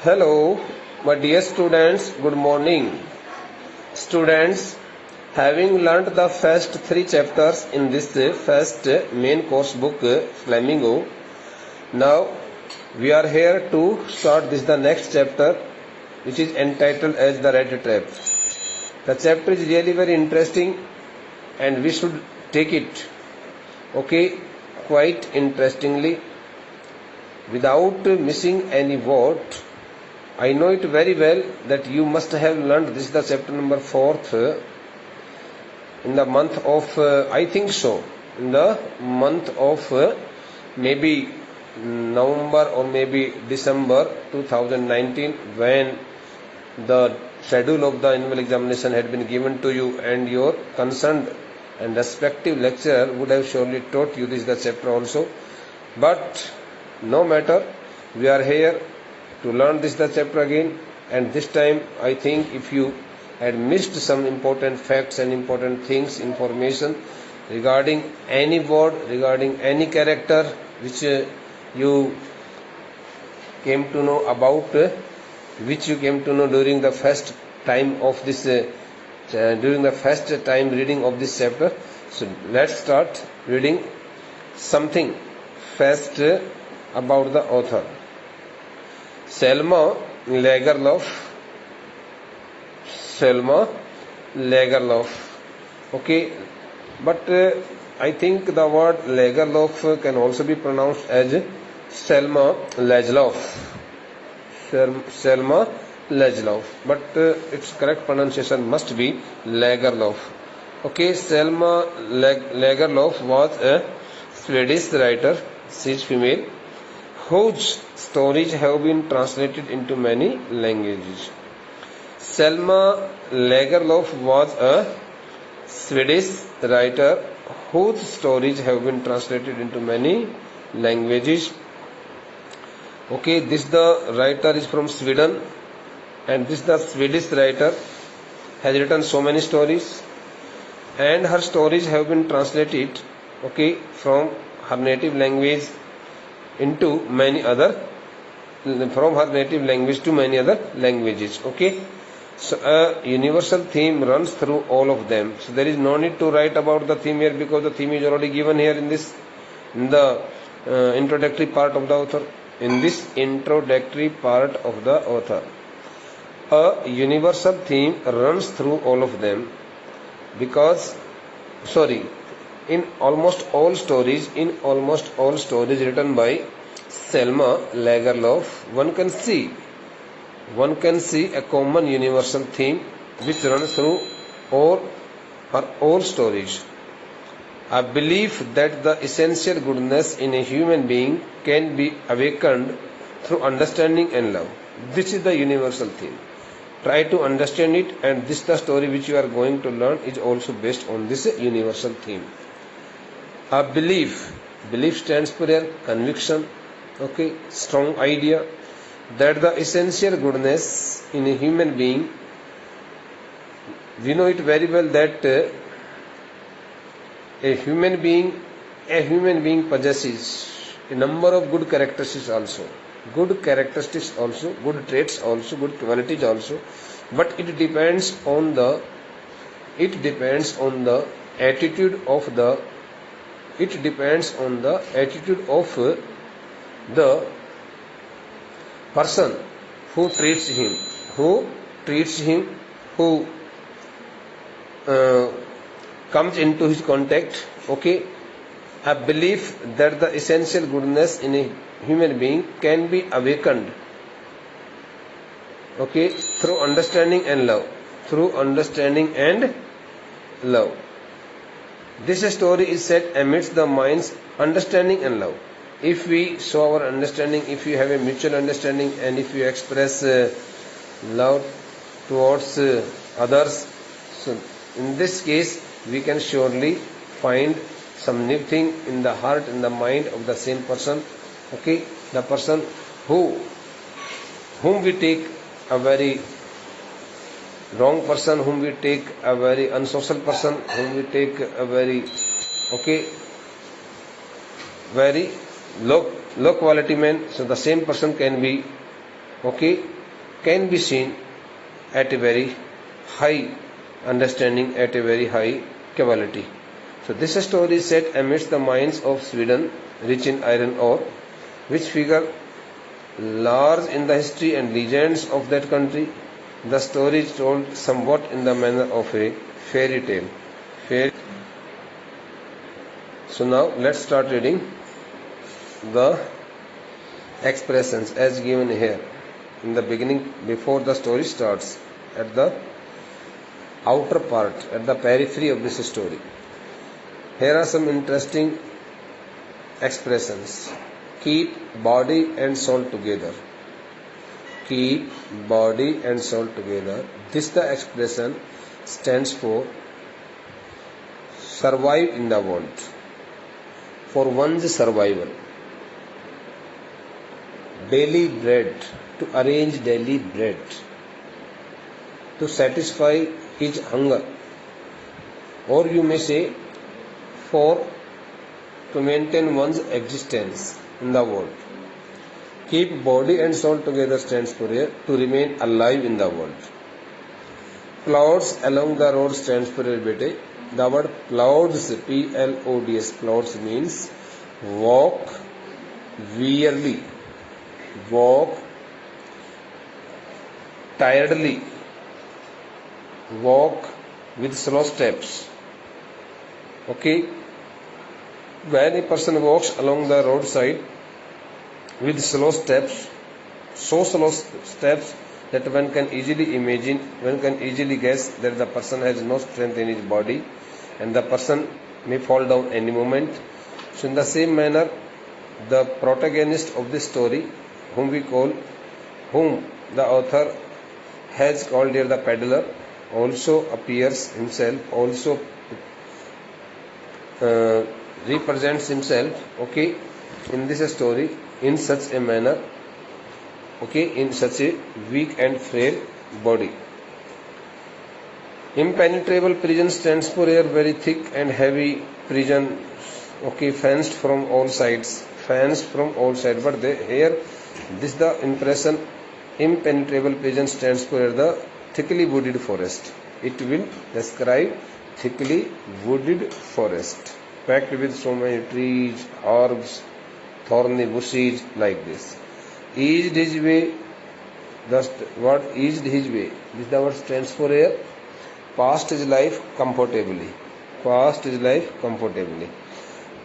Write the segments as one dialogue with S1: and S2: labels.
S1: Hello, my dear students, good morning. Students, having learnt the first three chapters in this first main course book, Flamingo, now we are here to start the next chapter, which is entitled as the Rat Trap. The chapter is really very interesting and we should take it, quite interestingly, without missing any word. I know it very well that you must have learned this is the chapter number 4th in the month of, I think so, in the month of maybe November or maybe December 2019, when the schedule of the annual examination had been given to you, and your concerned and respective lecturer would have surely taught you this is the chapter also. But no matter, we are here to learn this the chapter again, and this time I think if you had missed some important facts and important things, information regarding any word, regarding any character which you came to know about, which you came to know during the first time of this during the first time reading of this chapter. So let's start reading something first about the author. Selma Lagerlöf. Okay, but I think the word Lagerlöf can also be pronounced as Selma Lagerlöf. Selma Lagerlöf, but its correct pronunciation must be Lagerlöf. Okay, Selma Lagerlöf was a Swedish writer. She is female, whose stories have been translated into many languages. Selma Lagerlöf was a Swedish writer whose stories have been translated into many languages. Okay, this the writer is from Sweden, and this the Swedish writer has written so many stories, and her stories have been translated, from her native language into many other, from her native language to many other languages. So a universal theme runs through all of them. So there is no need to write about the theme here, because the theme is already given here in the introductory part of the author. In this introductory part of the author, a universal theme runs through all of them, because in almost all stories written by Selma Lagerlöf, one can see a common universal theme which runs through all stories. I believe that the essential goodness in a human being can be awakened through understanding and love. This is the universal theme. Try to understand it, and this the story which you are going to learn is also based on this universal theme. A belief stands for a conviction, strong idea that the essential goodness in a human being, we know it very well that a human being possesses a number of good characteristics also, good traits also, good qualities also, but it depends on the attitude of the person who treats him, who comes into his contact. I believe that the essential goodness in a human being can be awakened, through understanding and love. This story is set amidst the mind's understanding and love. If we show our understanding, if we have a mutual understanding, and if we express love towards others, so in this case we can surely find some new thing in the heart, in the mind of the same person. The person whom we take a very wrong person, whom we take a very unsocial person, whom we take a very low quality man, so the same person can be can be seen at a very high understanding, at a very high quality. So this story is set amidst the mines of Sweden, rich in iron ore, which figure large in the history and legends of that country. The story is told somewhat in the manner of a fairy tale. So now let's start reading the expressions as given here in the beginning, before the story starts, at the outer part, at the periphery of this story. Here are some interesting expressions. Keep body and soul together. Keep body and soul together. This the expression stands for survive in the world, for one's survival. Daily bread, to arrange daily bread, to satisfy his hunger, or you may say for to maintain one's existence in the world. Keep body and soul together stands for here, to remain alive in the world. Plods along the road stands for here, bete. The word plods, P-L-O-D-S, plods means walk wearily, walk tiredly, walk with slow steps. Okay, when a person walks along the roadside with slow steps, so slow steps that one can easily imagine, one can easily guess that the person has no strength in his body and the person may fall down any moment. So in the same manner, the protagonist of this story, whom the author has called here the peddler, also appears himself, also represents himself, okay, in this story in such a manner, okay, in such a weak and frail body. Impenetrable prison stands for here very thick and heavy prison, okay, fenced from all sides, but here this the impression. Impenetrable prison stands for the thickly wooded forest. It will describe thickly wooded forest packed with so many trees, herbs, thorny bushes like this. Eased his way, the word eased his way, this the word stands for here. Passed his life comfortably. Passed his life comfortably.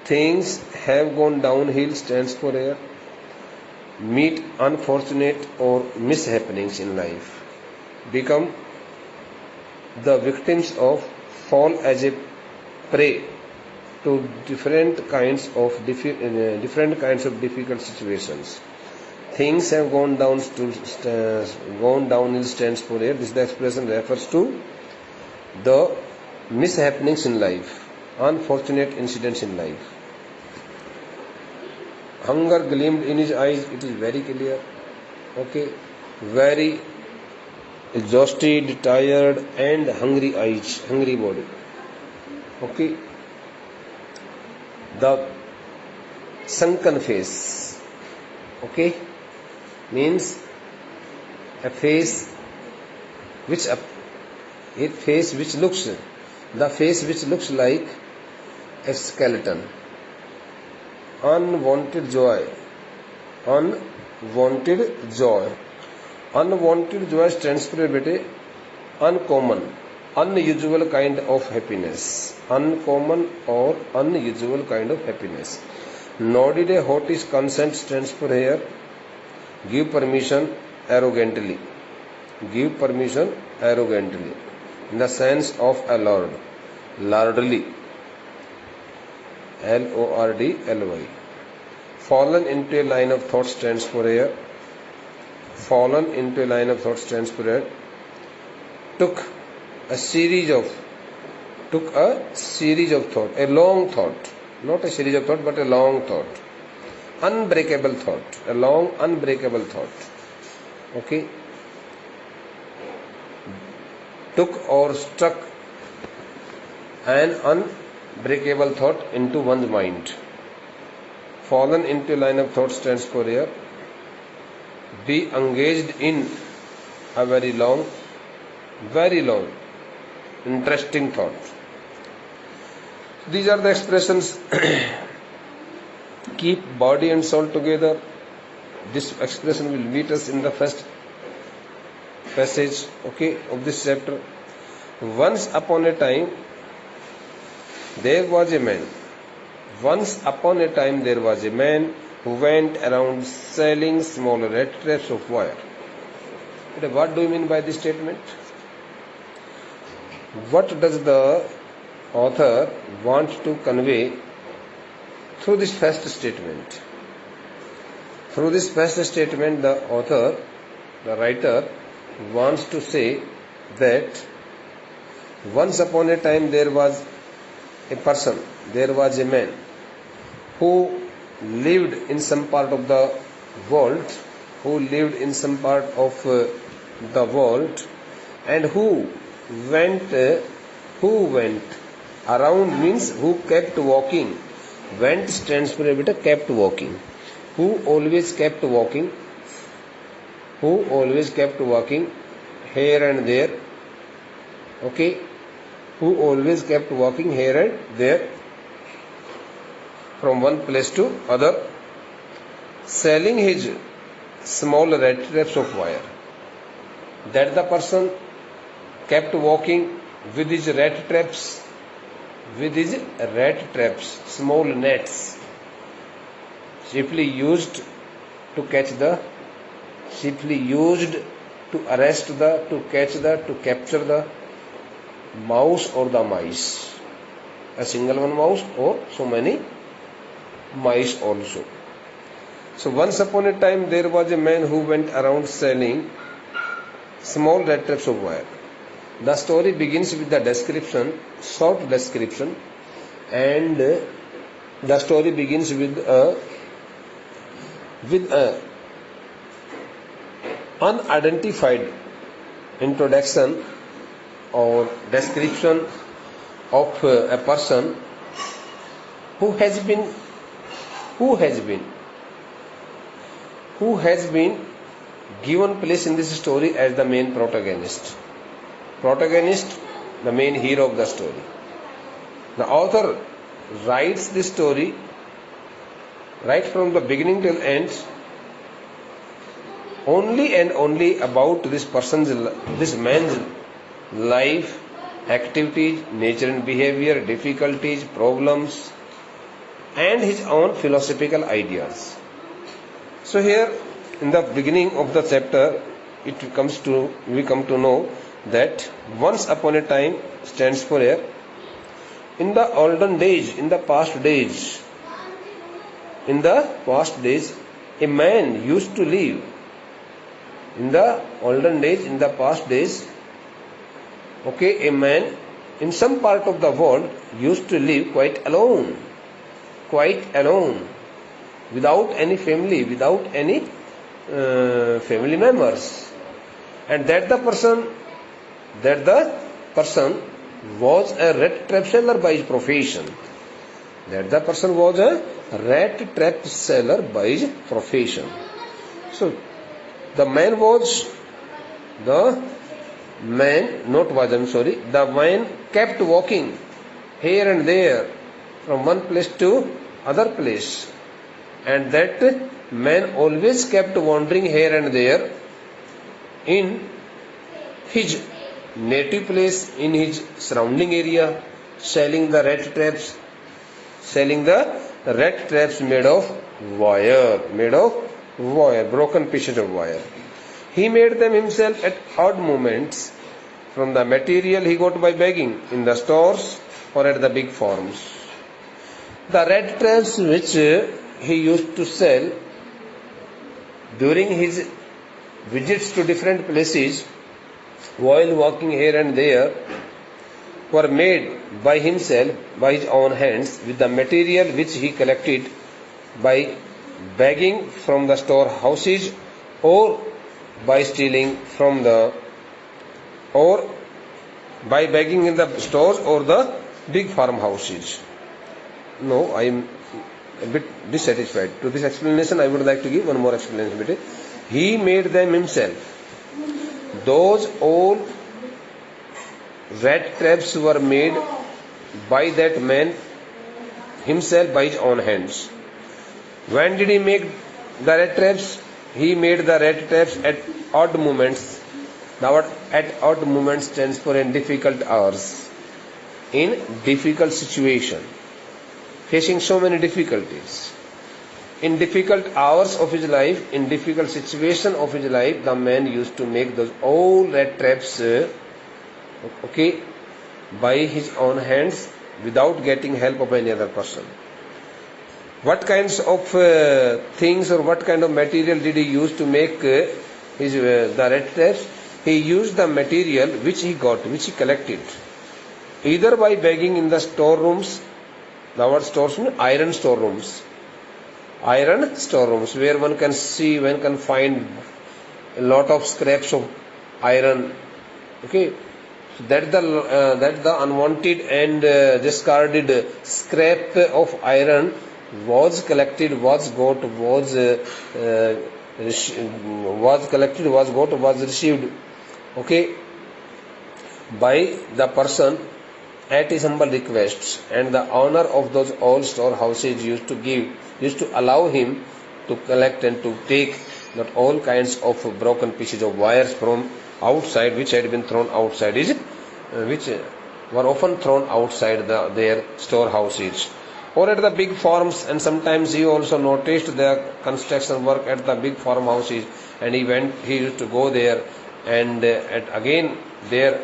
S1: Things have gone downhill stands for here. Meet unfortunate or mishappenings in life. Become the victims of, fall as a prey to different kinds of difficult situations. Things have gone downhill stands for here. This the expression refers to the mishappenings in life, unfortunate incidents in life. Hunger gleamed in his eyes. It is very clear. Okay, very exhausted, tired, and hungry eyes, hungry body. Okay, the sunken face. Okay, means a face which looks like a skeleton. Unwanted joy. Unwanted joy stands for uncommon, unusual kind of happiness. Uncommon or unusual kind of happiness. Nodded a haughty consent stands for here. Give permission arrogantly. Give permission arrogantly. In the sense of a lord. Lordly. Lordly. Fallen into a line of thought stands for here. Fallen into a line of thought stands for here. Took a series of thought, a long thought, not a series of thought, but a long thought, unbreakable thought, a long unbreakable thought. Okay, took or struck an unbreakable thought into one's mind. Fallen into a line of thought stands for here. Be engaged in a very long, interesting thought. These are the expressions. Keep body and soul together. This expression will meet us in the first passage, of this chapter. Once upon a time, there was a man. Once upon a time, there was a man who went around selling small red strips of wire. What do you mean by this statement? What does the author want to convey through this first statement? Through this first statement, the author, the writer, wants to say that once upon a time there was a person, there was a man who lived in some part of the world, and who went around, means who kept walking. Went stands for kept walking. Who always kept walking here and there. Who always kept walking here and there from one place to other, selling his small red strips of wire. That the person kept walking with his red traps, small nets, chiefly used to capture the mouse or the mice. A single one mouse or so many mice also. So once upon a time there was a man who went around selling small red strips of wire. The story begins with the description, short description, and the story begins with a unidentified introduction or description of a person who has been given place in this story as the main protagonist, the main hero of the story. The author writes this story right from the beginning till end only and only about this man's life, activities, nature and behavior, difficulties, problems, and his own philosophical ideas. So here in the beginning of the chapter we come to know that once upon a time stands for here. In the olden days, in the past days, a man used to live. In the olden days, in the past days, a man in some part of the world used to live quite alone, without any family, without any family members, and that the person was a red trap seller by his profession. So the man kept walking here and there from one place to other place, and that man always kept wandering here and there in his native place, in his surrounding area, selling the red traps made of wire, broken pieces of wire. He made them himself at odd moments from the material he got by begging in the stores or at the big farms. The red traps which he used to sell during his visits to different places while walking here and there were made by himself, by his own hands, with the material which he collected by begging from the storehouses or by stealing from by begging in the stores or the big farmhouses. No, I am a bit dissatisfied. To this explanation, I would like to give one more explanation. He made them himself. those all rat traps were made by that man himself by his own hands. When did he make the rat traps? He made the rat traps at odd moments. The word at odd moments stands for in difficult hours, in difficult situation, facing so many difficulties. In difficult hours of his life, in difficult situation of his life, the man used to make those all rat traps, by his own hands without getting help of any other person. What kinds of things or what kind of material did he use to make the rat traps? He used the material which he got, which he collected, either by begging in the storerooms. The word stores means iron storerooms. Iron storerooms where one can see, one can find a lot of scraps of iron. Okay, so that the unwanted and discarded scrap of iron was collected, was got, was collected, was got, was received, by the person at his humble requests, and the owner of those old storehouses used to allow him to collect and to take not all kinds of broken pieces of wires from outside, which had been thrown outside, which were often thrown outside their storehouses or at the big farms. And sometimes he also noticed the construction work at the big farmhouses, and he used to go there, and again there,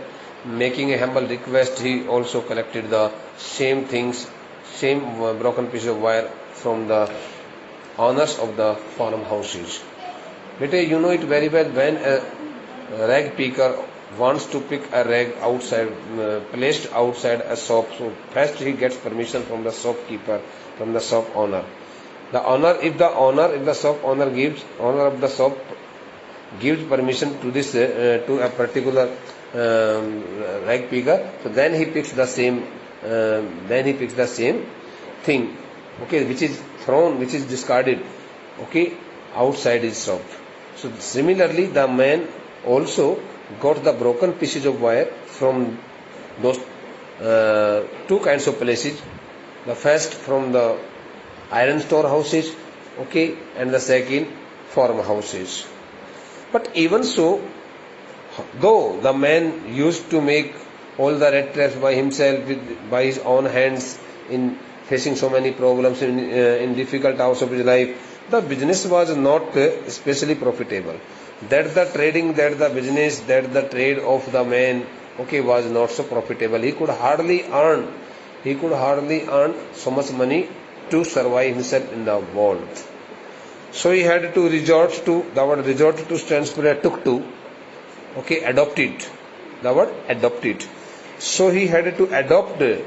S1: making a humble request, he also collected the same things, same broken piece of wire from the owners of the farmhouses. Beta, you know it very well, when a rag picker wants to pick a rag outside, placed outside a shop, so first he gets permission from the shopkeeper, from the shop owner. If the shop owner of the shop gives permission to this to a particular rag picker, so then he picks the same thing, which is thrown, which is discarded, outside his shop. So similarly, the man also got the broken pieces of wire from those two kinds of places. The first from the iron storehouses, and the second farmhouses. But even so, though the man used to make all the rat traps by himself, by his own hands, in facing so many problems in difficult hours of his life, the business was not especially profitable. That the business, that the trade of the man, was not so profitable. He could hardly earn so much money to survive himself in the world. So he had to resort to, the word resort to stands for took to, adopted. The word adopted. So he had to adopt, here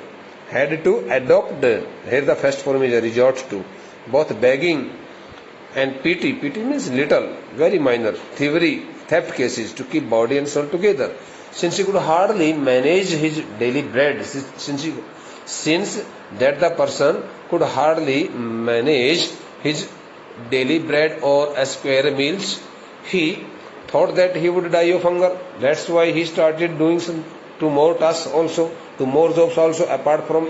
S1: the first form is a resort to, both begging and pity. Pity means little, very minor, theft cases to keep body and soul together. Since he could hardly manage his daily bread, since that the person could hardly manage his daily bread or a square meals, he thought that he would die of hunger. That's why he started doing two more tasks also, two more jobs also apart from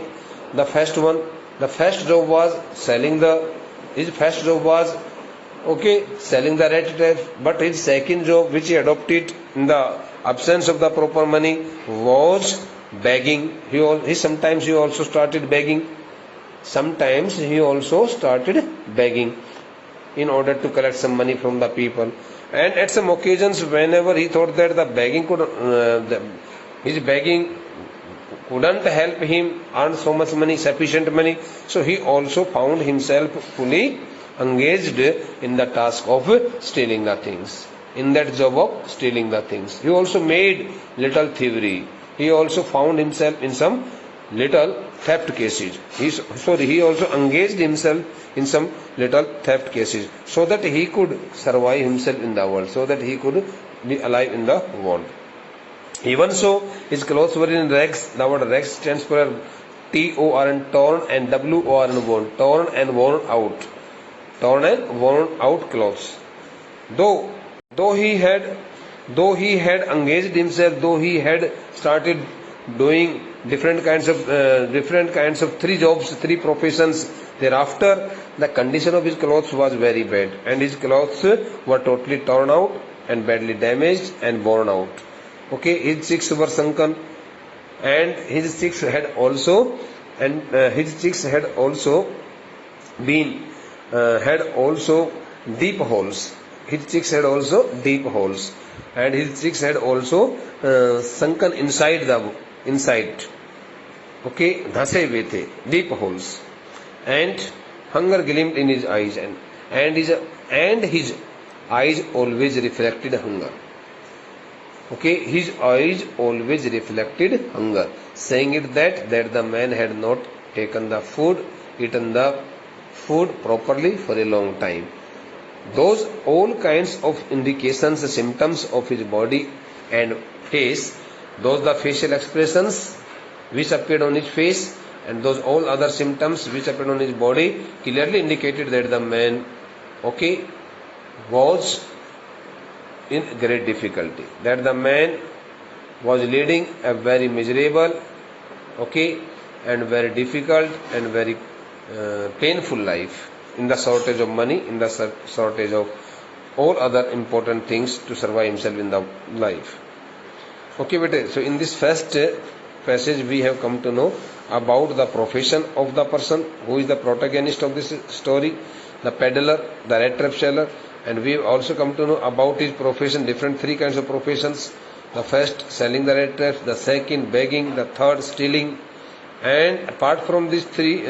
S1: the first one. The first job was selling the rat traps, but his second job, which he adopted in the absence of the proper money, was begging. Sometimes he also started begging. In order to collect some money from the people. And at some occasions, whenever he thought that his begging couldn't help him earn so much money, sufficient money, so he also found himself fully engaged in the task of stealing the things. In that job of stealing the things, he also made little thievery. He also found himself in some little theft cases. He also engaged himself in some little theft cases, so that he could survive himself in the world, so that he could be alive in the world. Even so, his clothes were in rags. The word rags stands for T-O-R-N, torn, and W-O-R-N, worn. Torn and worn out clothes. Though he had though he had engaged himself, though he had started doing different kinds of three jobs, three professions, thereafter the condition of his clothes was very bad, and his clothes were totally torn out and badly damaged and worn out. Okay, his cheeks were sunken, and his cheeks had also been had also deep holes. His cheeks had also deep holes, and his cheeks had also sunken inside. Okay, धंसे हुए थे, deep holes, and hunger gleamed in his eyes, and his eyes always reflected hunger. Okay, his eyes always reflected hunger, saying it that the man had not eaten the food properly for a long time. Those all kinds of indications, symptoms of his body and face, those the facial expressions which appeared on his face, and those all other symptoms which appeared on his body clearly indicated that the man, okay, was in great difficulty, that the man was leading a very miserable, okay, and very difficult and very painful life, in the shortage of money, in the shortage of all other important things to survive himself in the life. Okay, bete, so in this first passage we have come to know about the profession of the person who is the protagonist of this story, the peddler, the rat trap seller, and we have also come to know about his profession, different three kinds of professions. The first, selling the rat traps; the second, begging; the third, stealing. And apart from these three,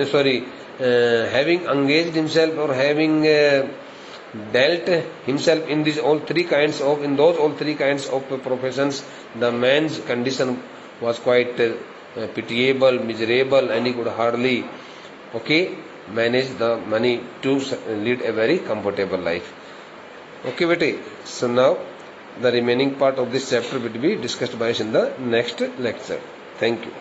S1: having engaged himself or having dealt himself in those all three kinds of professions, the man's condition was quite pitiable, miserable, and he could hardly, okay, manage the money to lead a very comfortable life. Okay, bete. So now the remaining part of this chapter will be discussed by us in the next lecture. Thank you.